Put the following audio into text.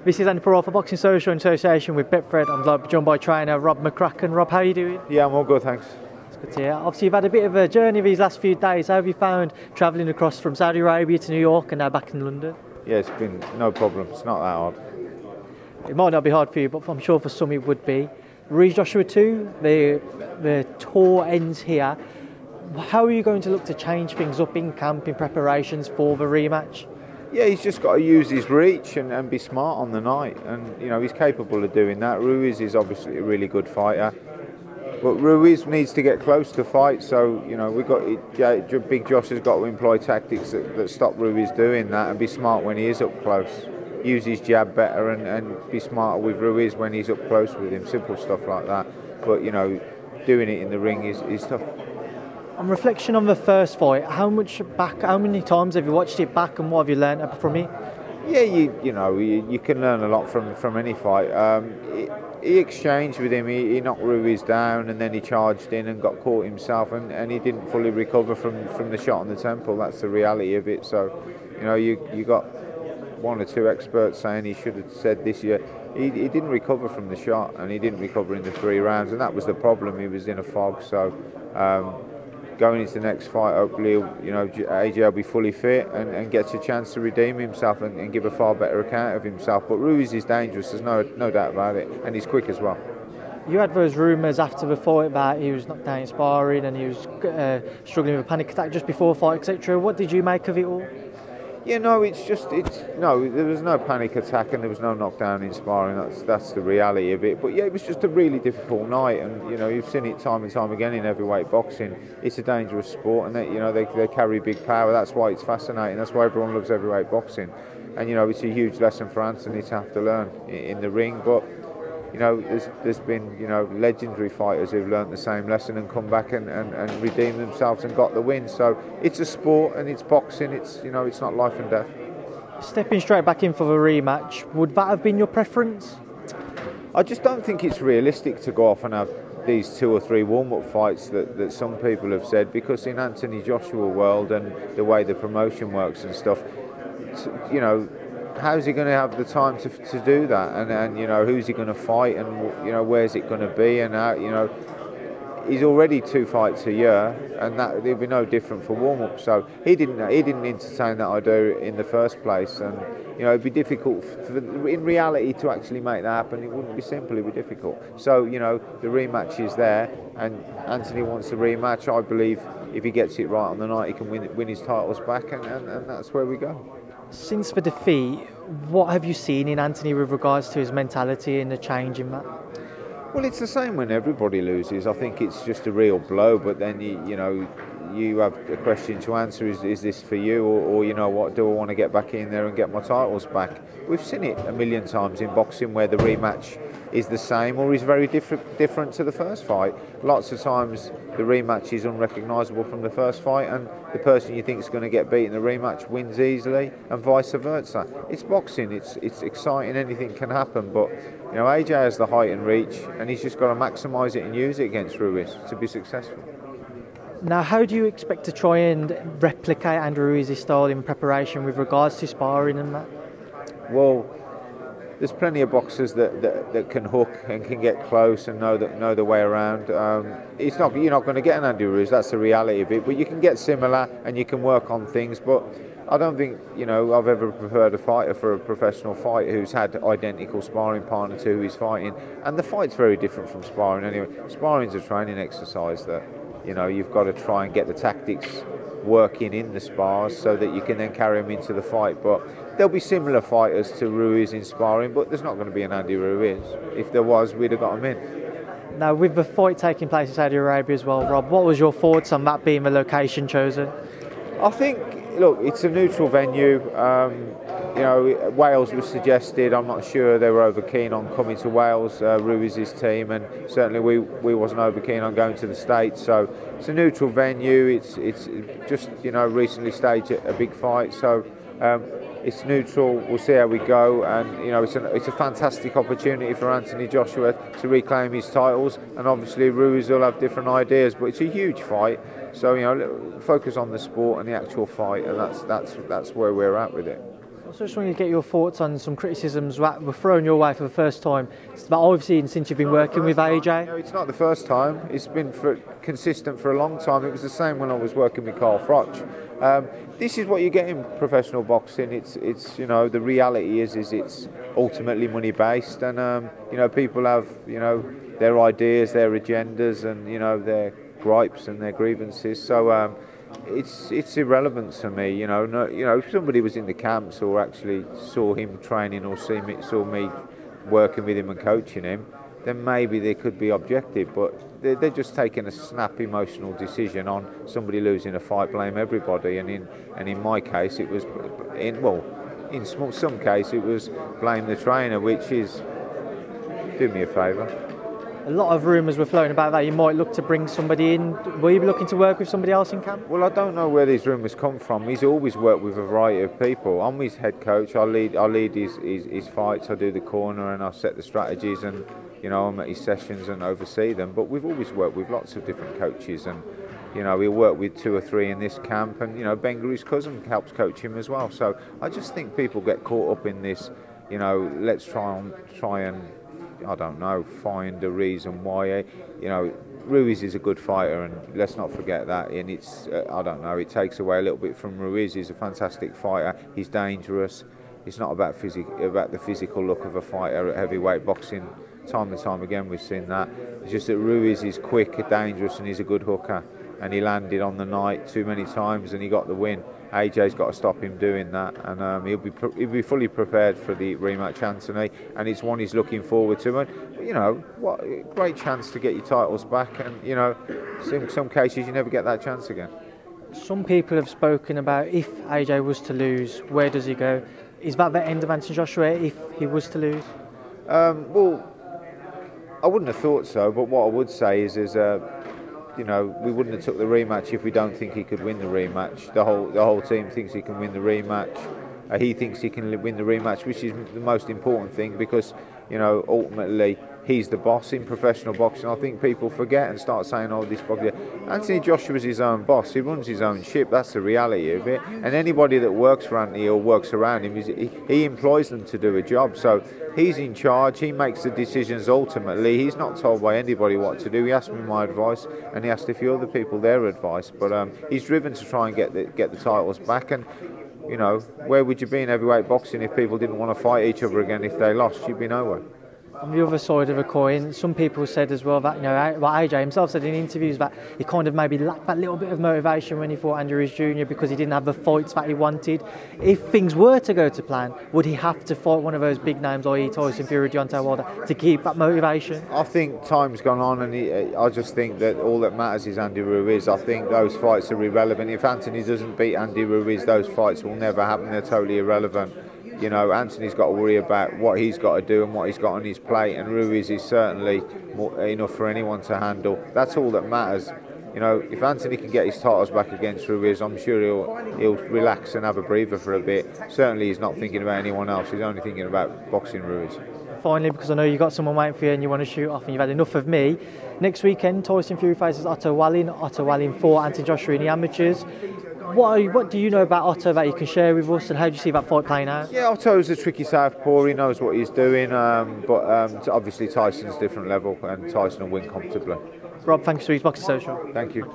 This is Andy for Boxing Social in association with Betfred. I'm joined by trainer Rob McCracken. Rob, how are you doing? Yeah, I'm all good, thanks. It's good to hear. Obviously, you've had a bit of a journey these last few days. How have you found travelling across from Saudi Arabia to New York and now back in London? Yeah, it's been no problem. It's not that hard. It might not be hard for you, but I'm sure for some it would be. RUIZ-JOSHUA 2, the tour ends here. How are you going to look to change things up in camp in preparations for the rematch? Yeah, he's just got to use his reach and be smart on the night, and you know he's capable of doing that. Ruiz is obviously a really good fighter, but Ruiz needs to get close to fight. So you know Big Josh has got to employ tactics that stop Ruiz doing that, and be smart when he is up close. Use his jab better and be smarter with Ruiz when he's up close with him. Simple stuff like that. But you know, doing it in the ring is tough. On reflection on the first fight, how many times have you watched it back, and what have you learned from it? Yeah, you can learn a lot from any fight. He exchanged with him, he knocked Ruiz down, and then he charged in and got caught himself, and he didn't fully recover from the shot on the temple. That's the reality of it. So, you know, you got one or two experts saying he should have said this year. He didn't recover from the shot, and he didn't recover in the 3 rounds, and that was the problem. He was in a fog. So. Going into the next fight, hopefully, you know, AJ will be fully fit and gets a chance to redeem himself and give a far better account of himself. But Ruiz is dangerous, there's no doubt about it, and he's quick as well. You had those rumours after the fight that he was knocked down in sparring and he was struggling with a panic attack just before fight, etc. What did you make of it all? Yeah, no, there was no panic attack and there was no knockdown in sparring. That's the reality of it. But yeah, it was just a really difficult night, and you know you've seen it time and time again in heavyweight boxing. It's a dangerous sport, and they carry big power. That's why it's fascinating. That's why everyone loves heavyweight boxing, and you know it's a huge lesson for Anthony to have to learn in the ring. But you know, there's been legendary fighters who've learned the same lesson and come back and redeemed themselves and got the win. So it's a sport and it's boxing. It's not life and death. Stepping straight back in for the rematch, would that have been your preference? I just don't think it's realistic to go off and have these 2 or 3 warm-up fights that some people have said, because in Anthony Joshua world and the way the promotion works and stuff, you know, how's he going to have the time to do that? And you know, who's he going to fight, and you know, where's it going to be? And how, you know, he's already 2 fights a year, and that it'll be no different for warm up. So he didn't entertain that idea in the first place, and you know, it'd be difficult in reality to actually make that happen. It wouldn't be simple; it'd be difficult. So you know, the rematch is there, and Anthony wants the rematch. I believe if he gets it right on the night, he can win his titles back, and that's where we go. Since the defeat, what have you seen in Anthony with regards to his mentality and the change in that? Well, it's the same when everybody loses. I think it's just a real blow, but then you have a question to answer: is this for you, or you know what? Do I want to get back in there and get my titles back? We've seen it a million times in boxing where the rematch is the same or is very different to the first fight. Lots of times the rematch is unrecognisable from the first fight, and the person you think is going to get beat in the rematch wins easily, and vice versa. It's boxing. It's exciting. Anything can happen, but you know, AJ has the height and reach, and he's just got to maximise it and use it against Ruiz to be successful. Now, how do you expect to try and replicate Andrew Ruiz's style in preparation with regards to sparring and that? Well, there's plenty of boxers that can hook and can get close and know the way around. You're not going to get an Andy Ruiz. That's the reality of it. But you can get similar and you can work on things. But I don't think I've ever preferred a fighter for a professional fight who's had identical sparring partner to who he's fighting. And the fight's very different from sparring anyway. Sparring's a training exercise that you've got to try and get the tactics working in the spars so that you can then carry them into the fight. But there'll be similar fighters to Ruiz in sparring, but there's not going to be an Andy Ruiz. If there was, we'd have got him in. Now, with the fight taking place in Saudi Arabia as well, Rob, what was your thoughts on that being the location chosen? I think, look, it's a neutral venue. Wales was suggested. I'm not sure they were over keen on coming to Wales, Ruiz's team, and certainly we wasn't over keen on going to the States. So it's a neutral venue. It's just recently staged a big fight, so it's neutral. We'll see how we go, and it's a fantastic opportunity for Anthony Joshua to reclaim his titles, and obviously Ruiz will have different ideas, but it's a huge fight. So focus on the sport and the actual fight, and that's where we're at with it. So I just wanted to get your thoughts on some criticisms that were thrown your way for the first time that I've seen since you've been working with AJ. No, it's not the first time. It's been consistent for a long time. It was the same when I was working with Carl Froch. This is what you get in professional boxing. It's you know, the reality is it's ultimately money based, and you know, people have, you know, their ideas, their agendas, and you know, their gripes and their grievances. So it's irrelevant to me. You know, if somebody was in the camps or actually saw him training or saw me working with him and coaching him, then maybe they could be objective. But they're just taking a snap emotional decision on somebody losing a fight, blame everybody. And in my case, it was in some case it was blame the trainer, which is, do me a favour. A lot of rumours were floating about that you might look to bring somebody in. Will you be looking to work with somebody else in camp? Well, I don't know where these rumours come from. He's always worked with a variety of people. I'm his head coach. I lead his fights. I do the corner and I set the strategies, and you know, I'm at his sessions and oversee them. But we've always worked with lots of different coaches, and you know, we'll work with 2 or 3 in this camp, and you know, Benga, his cousin, helps coach him as well. So I just think people get caught up in this. You know, let's try and I don't know, find a reason why. You know, Ruiz is a good fighter, and let's not forget that. And it's I don't know, it takes away a little bit from Ruiz. He's a fantastic fighter. He's dangerous. It's not about the physical look of a fighter at heavyweight boxing. Time and time again we've seen that. It's just that Ruiz is quick, dangerous, and he's a good hooker. And he landed on the night too many times, and he got the win. AJ's got to stop him doing that, and he'll be fully prepared for the rematch, Anthony, and it's one he's looking forward to. And you know, what a great chance to get your titles back, and you know, in some cases you never get that chance again. Some people have spoken about if AJ was to lose, where does he go? Is that the end of Anthony Joshua if he was to lose? Well, I wouldn't have thought so, but what I would say is you know, we wouldn't have took the rematch if we don't think he could win the rematch. The whole team thinks he can win the rematch. He thinks he can win the rematch, which is the most important thing, because you know, ultimately he's the boss in professional boxing. I think people forget and start saying, "Oh, this boxer." Anthony Joshua's his own boss. He runs his own ship. That's the reality of it. And anybody that works for Anthony or works around him, he employs them to do a job. So he's in charge. He makes the decisions ultimately. He's not told by anybody what to do. He asked me my advice, and he asked a few other people their advice. But he's driven to try and get the titles back. And you know, where would you be in heavyweight boxing if people didn't want to fight each other again? If they lost, you'd be nowhere. On the other side of the coin, some people said as well that, you know, what AJ himself said in interviews, that he kind of maybe lacked that little bit of motivation when he fought Andy Ruiz Jr. because he didn't have the fights that he wanted. If things were to go to plan, would he have to fight one of those big names, i.e. Tyson Fury, Deontay Wilder, to keep that motivation? I think time's gone on, and I just think that all that matters is Andy Ruiz. I think those fights are irrelevant. If Anthony doesn't beat Andy Ruiz, those fights will never happen. They're totally irrelevant. You know, Anthony's got to worry about what he's got to do and what he's got on his plate, and Ruiz is certainly enough for anyone to handle. That's all that matters. You know, if Anthony can get his titles back against Ruiz, I'm sure he'll relax and have a breather for a bit. Certainly he's not thinking about anyone else. He's only thinking about boxing Ruiz. Finally, because I know you've got someone waiting for you and you want to shoot off and you've had enough of me, next weekend Tyson Fury faces Otto Wallin. Otto Wallin for Anthony Joshua in the amateurs. What do you know about Otto that you can share with us, and how do you see that fight playing out? Yeah, Otto's a tricky southpaw. He knows what he's doing, but obviously Tyson's a different level, and Tyson will win comfortably. Rob, thank you for Boxing Social. Thank you.